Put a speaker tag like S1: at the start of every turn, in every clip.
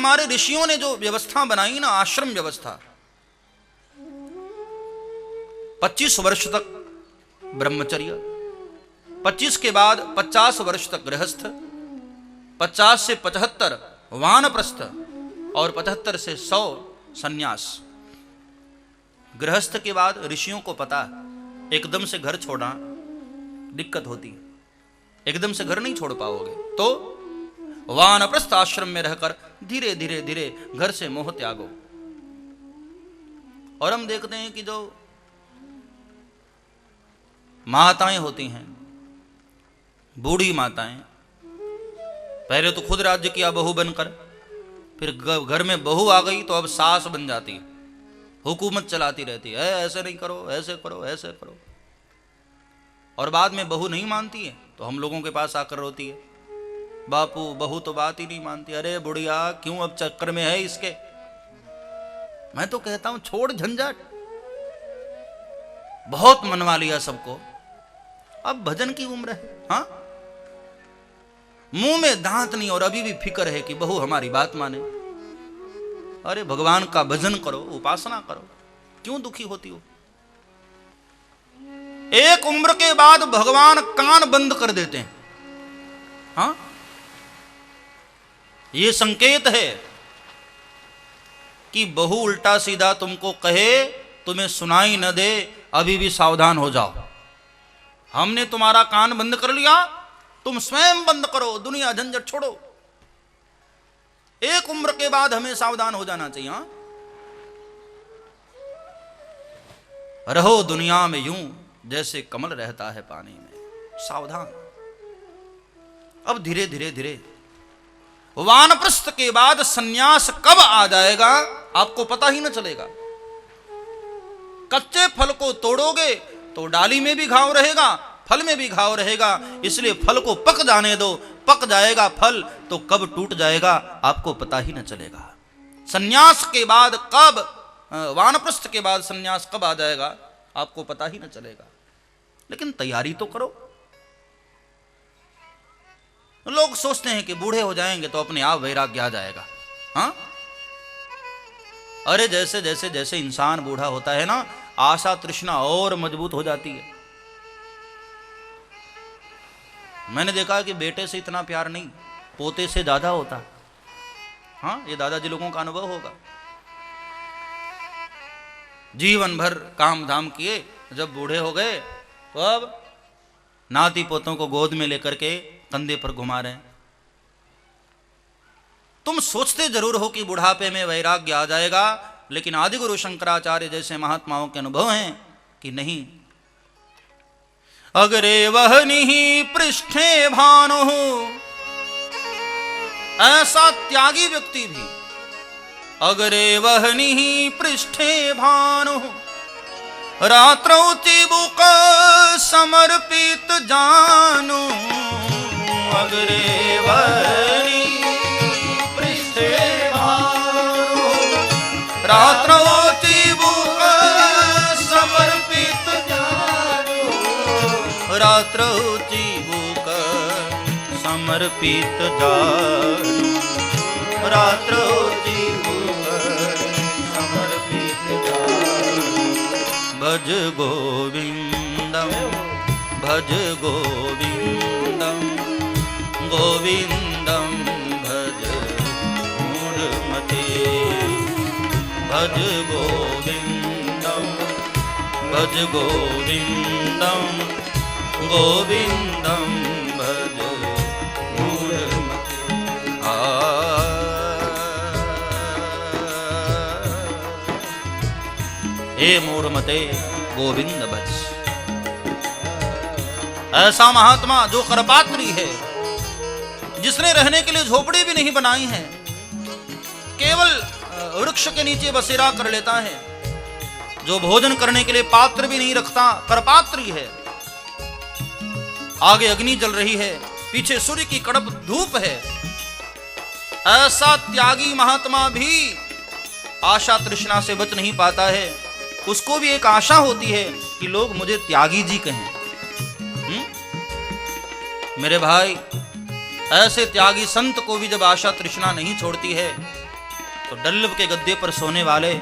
S1: हमारे ऋषियों ने जो व्यवस्था बनाई ना, आश्रम व्यवस्था, 25 वर्ष तक ब्रह्मचर्य, 25 के बाद 50 वर्ष तक गृहस्थ, 50 से 75 वानप्रस्थ और 75 से 100 सन्यास। गृहस्थ के बाद ऋषियों को पता एकदम से घर छोड़ना दिक्कत होती है, एकदम से घर नहीं छोड़ पाओगे, तो वानप्रस्थ आश्रम में रहकर धीरे धीरे धीरे घर से मोह त्यागो। और हम देखते हैं कि जो माताएं होती हैं, बूढ़ी माताएं, पहले तो खुद राज्य किया बहू बनकर, फिर घर में बहू आ गई तो अब सास बन जाती है, हुकूमत चलाती रहती है, ऐसे नहीं करो, ऐसे करो, ऐसे करो। और बाद में बहू नहीं मानती है तो हम लोगों के पास आकर रोती है, बापू बहू तो बात ही नहीं मानती। अरे बुढ़िया, क्यों अब चक्कर में है इसके? मैं तो कहता हूं छोड़ झंझट, बहुत मनवा लिया सबको, अब भजन की उम्र है। हाँ, मुंह में दांत नहीं और अभी भी फिक्र है कि बहू हमारी बात माने। अरे भगवान का भजन करो, उपासना करो, क्यों दुखी होती हो? एक उम्र के बाद भगवान कान बंद कर देते हैं। हाँ, ये संकेत है कि बहू उल्टा सीधा तुमको कहे, तुम्हें सुनाई न दे, अभी भी सावधान हो जाओ। हमने तुम्हारा कान बंद कर लिया, तुम स्वयं बंद करो, दुनिया झंझट छोड़ो। एक उम्र के बाद हमें सावधान हो जाना चाहिए। हाँ? रहो दुनिया में यूं जैसे कमल रहता है पानी में, सावधान। अब धीरे धीरे धीरे वानप्रस्थ के बाद सन्यास कब आ जाएगा आपको पता ही न चलेगा। कच्चे फल को तोड़ोगे तो डाली में भी घाव रहेगा, फल में भी घाव रहेगा, इसलिए फल को पक जाने दो, पक जाएगा फल तो कब टूट जाएगा आपको पता ही न चलेगा। सन्यास के बाद कब, वानप्रस्थ के बाद सन्यास कब आ जाएगा आपको पता ही न चलेगा। लेकिन तैयारी तो करो। लोग सोचते हैं कि बूढ़े हो जाएंगे तो अपने आप वैराग्य आ जाएगा। हाँ, अरे जैसे जैसे जैसे इंसान बूढ़ा होता है ना, आशा तृष्णा और मजबूत हो जाती है। मैंने देखा कि बेटे से इतना प्यार नहीं, पोते से ज्यादा होता। हाँ, ये दादाजी लोगों का अनुभव होगा। जीवन भर काम धाम किए, जब बूढ़े हो गए तो अब नाती पोतों को गोद में लेकर के कंधे पर घुमा रहे हैं। तुम सोचते जरूर हो कि बुढ़ापे में वैराग्य आ जाएगा, लेकिन आदि गुरु शंकराचार्य जैसे महात्माओं के अनुभव हैं कि नहीं। अग्रे वहनिहि पृष्ठे भानु, ऐसा त्यागी व्यक्ति भी, अग्रे वहनिहि पृष्ठे भानु, रात्रौ चिबुक समर्पित जानु। अग्रे वहनि पृष्ठे भानु, रात्रौ चिबुक समर्पित जानु। रात्रौ चिबुक समर्पित जानु। रात्रौ चिबुक समर्पित जानु। भज गोविंदम, भज गोविंदम, गोविंदम भज मूढ़मते। भज गोविंदम, भज गोविंदम, गोविंदम भज मूढ़मते। हे मूढ़मते गोविंद भज। ऐसा महात्मा जो करपात्री है, जिसने रहने के लिए झोपड़ी भी नहीं बनाई है, केवल वृक्ष के नीचे बसेरा कर लेता है, जो भोजन करने के लिए पात्र भी नहीं रखता, करपात्री है। आगे अग्नि जल रही है, पीछे सूर्य की कड़क धूप है। ऐसा त्यागी महात्मा भी आशा तृष्णा से बच नहीं पाता है। उसको भी एक आशा होती है कि लोग मुझे त्यागी जी कहें। मेरे भाई, ऐसे त्यागी संत को भी जब आशा तृष्णा नहीं छोड़ती है तो डल्लभ के गद्दे पर सोने वाले,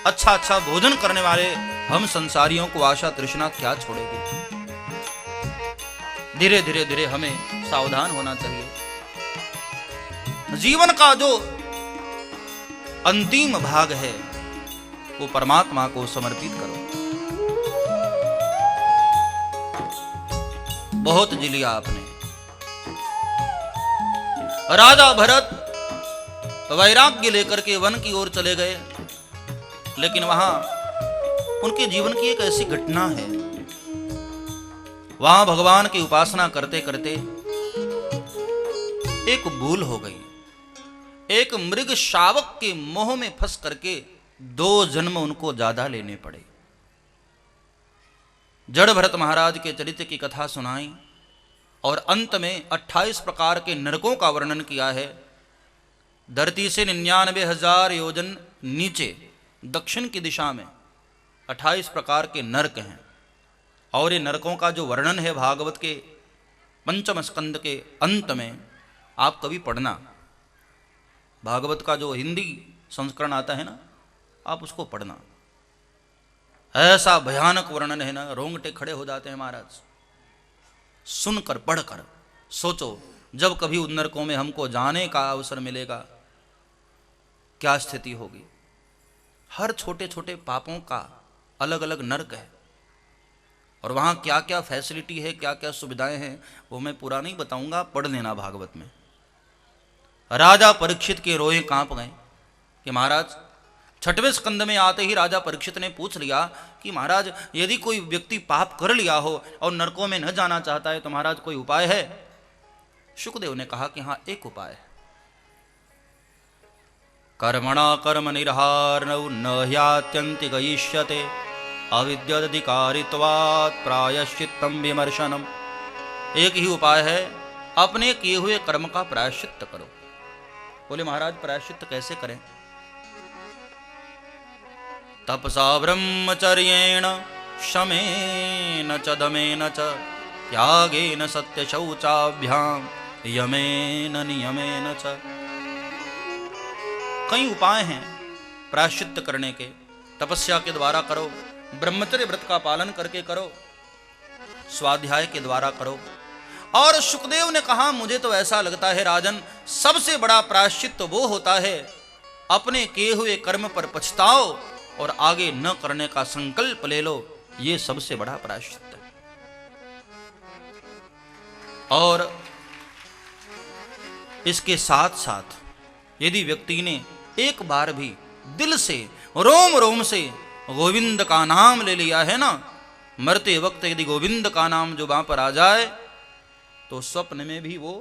S1: अच्छा अच्छा भोजन करने वाले हम संसारियों को आशा तृष्णा क्या छोड़ेगी। धीरे धीरे धीरे हमें सावधान होना चाहिए। जीवन का जो अंतिम भाग है वो परमात्मा को समर्पित करो। बहुत जी लिया आपने। राजा भरत वैराग्य लेकर के वन की ओर चले गए, लेकिन वहां उनके जीवन की एक ऐसी घटना है, वहां भगवान की उपासना करते करते एक भूल हो गई। एक मृग शावक के मोह में फंस करके 2 जन्म उनको ज्यादा लेने पड़े। जड़ भरत महाराज के चरित्र की कथा सुनाई और अंत में 28 प्रकार के नरकों का वर्णन किया है। धरती से 99,000 योजन नीचे दक्षिण की दिशा में 28 प्रकार के नरक हैं। और ये नरकों का जो वर्णन है भागवत के 5म स्कंद के अंत में, आप कभी पढ़ना। भागवत का जो हिंदी संस्करण आता है ना, आप उसको पढ़ना। ऐसा भयानक वर्णन है ना, रोंगटे खड़े हो जाते हैं महाराज सुनकर पढ़कर। सोचो जब कभी उन नरकों में हमको जाने का अवसर मिलेगा क्या स्थिति होगी। हर छोटे छोटे पापों का अलग अलग नरक है और वहां क्या क्या फैसिलिटी है, क्या क्या सुविधाएं हैं, वो मैं पूरा नहीं बताऊंगा, पढ़ लेना भागवत में। राजा परीक्षित के रोए कांप गए कि महाराज, 6वें स्कंद में आते ही राजा परीक्षित ने पूछ लिया कि महाराज यदि कोई व्यक्ति पाप कर लिया हो और नरकों में न जाना चाहता है तो महाराज कोई उपाय है। शुकदेव ने कहा कि हाँ, एक उपाय है। कर्मणा कर्म निर्हारणौ न ह्यात्यन्ति गयिष्यते अविद्यधिकारित्वात् प्रायश्चित्तम विमर्शनम। एक ही उपाय है, अपने किए हुए कर्म का प्रायश्चित्त करो। बोले महाराज प्रायश्चित्त कैसे करें? तपसा ब्रह्मचर्येण शमेन च दमेन च त्यागेन सत्य शौचाभ्याम यमेन नियमेन च। कई उपाय हैं प्रायश्चित्त करने के। तपस्या के द्वारा करो, ब्रह्मचर्य व्रत का पालन करके करो, स्वाध्याय के द्वारा करो। और शुकदेव ने कहा मुझे तो ऐसा लगता है राजन, सबसे बड़ा प्रायश्चित्त वो होता है अपने किए हुए कर्म पर पछताओ और आगे न करने का संकल्प ले लो, ये सबसे बड़ा प्रायश्चित्त है। और इसके साथ साथ यदि व्यक्ति ने एक बार भी दिल से रोम रोम से गोविंद का नाम ले लिया है ना, मरते वक्त यदि गोविंद का नाम जो वहां पर आ जाए तो स्वप्न में भी वो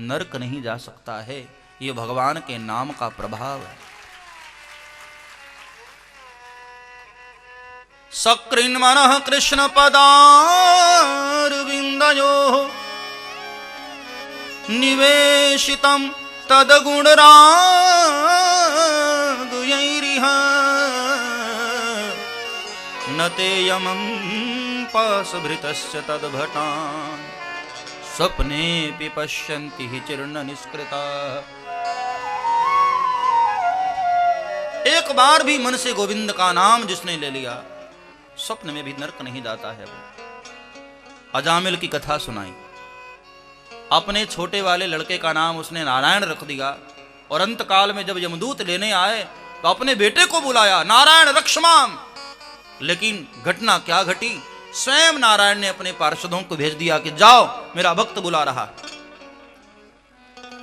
S1: नरक नहीं जा सकता है। ये भगवान के नाम का प्रभाव है। सकृन् मनः कृष्ण पदारविन्दयोः निवेशितं तद्गुणरागयैरिह न ते यमं पाशभृतस्य तद्भटान् स्वप्नेऽपि पश्यन्ति हि चिर्ण निष्कृता। एक बार भी मन से गोविंद का नाम जिसने ले लिया स्वप्न में भी नरक नहीं जाता है। वो अजामिल की कथा सुनाई। अपने छोटे वाले लड़के का नाम उसने नारायण रख दिया और अंतकाल में जब यमदूत लेने आए तो अपने बेटे को बुलाया, नारायण रक्षमाम। लेकिन घटना क्या घटी, स्वयं नारायण ने अपने पार्षदों को भेज दिया कि जाओ मेरा भक्त बुला रहा।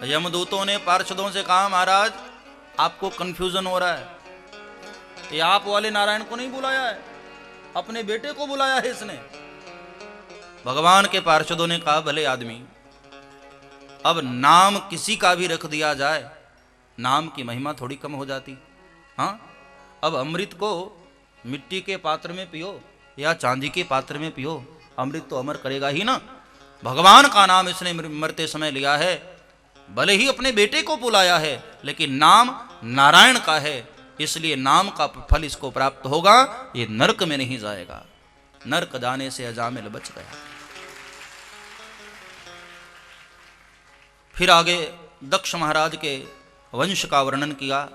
S1: यमदूतों ने पार्षदों से कहा महाराज आपको कंफ्यूजन हो रहा है, ये आप वाले नारायण को नहीं बुलाया है, अपने बेटे को बुलाया है इसने। भगवान के पार्षदों ने कहा भले आदमी, अब नाम किसी का भी रख दिया जाए नाम की महिमा थोड़ी कम हो जाती। हाँ, अब अमृत को मिट्टी के पात्र में पियो या चांदी के पात्र में पियो, अमृत तो अमर करेगा ही ना। भगवान का नाम इसने मरते समय लिया है, भले ही अपने बेटे को बुलाया है लेकिन नाम नारायण का है, इसलिए नाम का फल इसको प्राप्त होगा, ये नरक में नहीं जाएगा। नरक जाने से अजामिल बच गया। फिर आगे दक्ष महाराज के वंश का वर्णन किया।